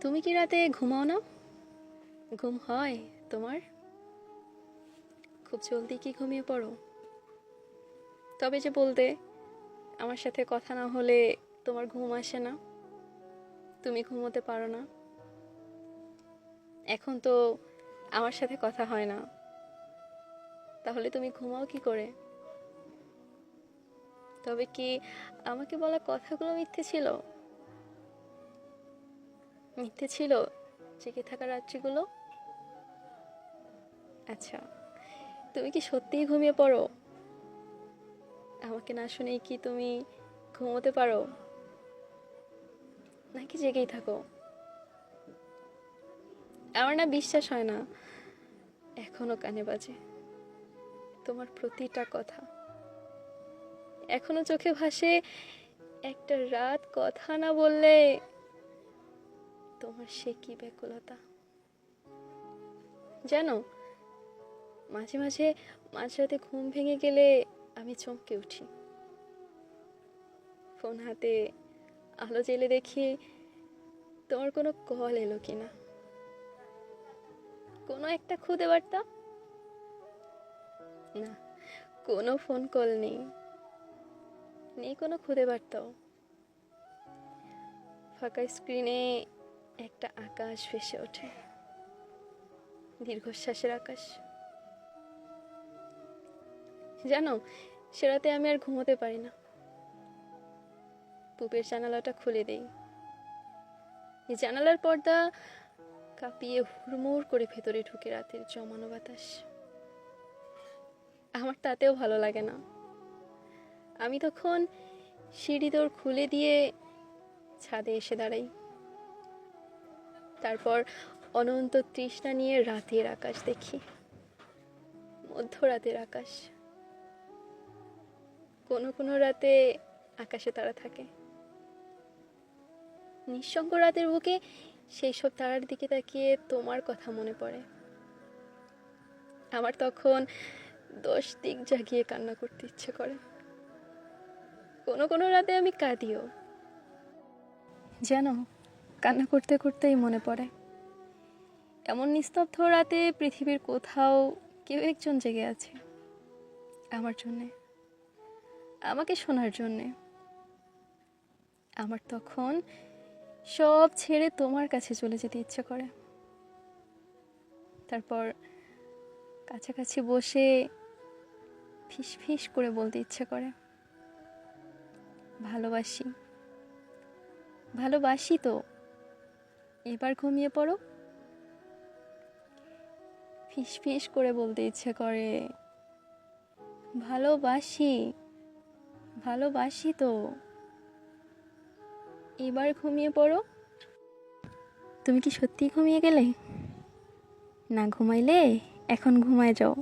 তুমি কি রাতে ঘুমাও না? ঘুম হয় তোমার? খুব জলদি কি ঘুমিয়ে পড়ো? তবে যে বলতে আমার সাথে কথা না হলে তোমার ঘুম আসে না, তুমি ঘুমোতে পারো না। এখন তো আমার সাথে কথা হয় না, তাহলে তুমি ঘুমাও কি করে? তবে কি আমাকে বলা কথাগুলো মিথ্যে ছিল? মিথ্যে ছিল জেগে থাকা রাত্রিগুলো? আচ্ছা, তুমি কি সত্যিই ঘুমিয়ে পড়ো? আমাকে না শুনেই কি তুমি ঘুমোতে পারো, নাকি জেগেই থাকো? আমার না বিশ্বাস হয় না, এখনো কানে বাজে তোমার প্রতিটা কথা। এখনো চোখে ভাসে একটা রাত কথা না বললে তোমার সে কি ব্যাকুলতা। জানো, মাঝে মাঝে মাঝরাতে ঘুম ভেঙে গেলে আমি চমকে উঠি। ফোন হাতে আলো জ্বেলে দেখি তোমার কোনো কল এলো কিনা, কোনো একটা খুদে বার্তা। না, কোনো ফোন কল নেই, নেই কোনো খুদে বার্তাও। ফাঁকা স্ক্রিনে একটা আকাশ ভেসে ওঠে, দীর্ঘশ্বাসের আকাশ। জানো, সে রাতে আমি আর ঘুমোতে পারি না। পুবের জানালাটা খুলে দেই। এই জানালার পর্দা কাঁপিয়ে হুড়মুড় করে ভেতরে ঢুকে রাতের জমানো বাতাস। আমার তাতেও ভালো লাগে না। আমি তখন সিঁড়ি দোর খুলে দিয়ে ছাদে এসে দাঁড়াই। তারপর অনন্ত তৃষ্ণা নিয়ে রাতের আকাশ দেখি, মধ্যরাতের আকাশ। কোনো কোনো রাতে আকাশে তারা থাকে। নিঃসঙ্গ রাতের বুকে সেই সব তারার দিকে তাকিয়ে তোমার কথা মনে পড়ে। আমার তখন 10 দিক জাগিয়ে কান্না করতে ইচ্ছে করে। কোনো কোনো রাতে আমি কাঁদিও। জানো, কান্না করতে করতেই মনে পড়ে এমন নিস্তব্ধ রাতে পৃথিবীর কোথাও কেউ একজন জেগে আছে আমার জন্যে, আমাকে শোনার জন্যে। আমার তখন সব ছেড়ে তোমার কাছে চলে যেতে ইচ্ছে করে। তারপর কাছাকাছি বসে ফিস ফিস করে বলতে ইচ্ছে করে, ভালোবাসি, ভালোবাসি তো, এবার ঘুমিয়ে পড়ো। ফিস ফিস করে বলতে ইচ্ছে করে, ভালোবাসি, ভালোবাসি তো, এবার ঘুমিয়ে পড়ো। তুমি কি সত্যি ঘুমিয়ে গেলে? না ঘুমাইলে এখন ঘুমায় যাও।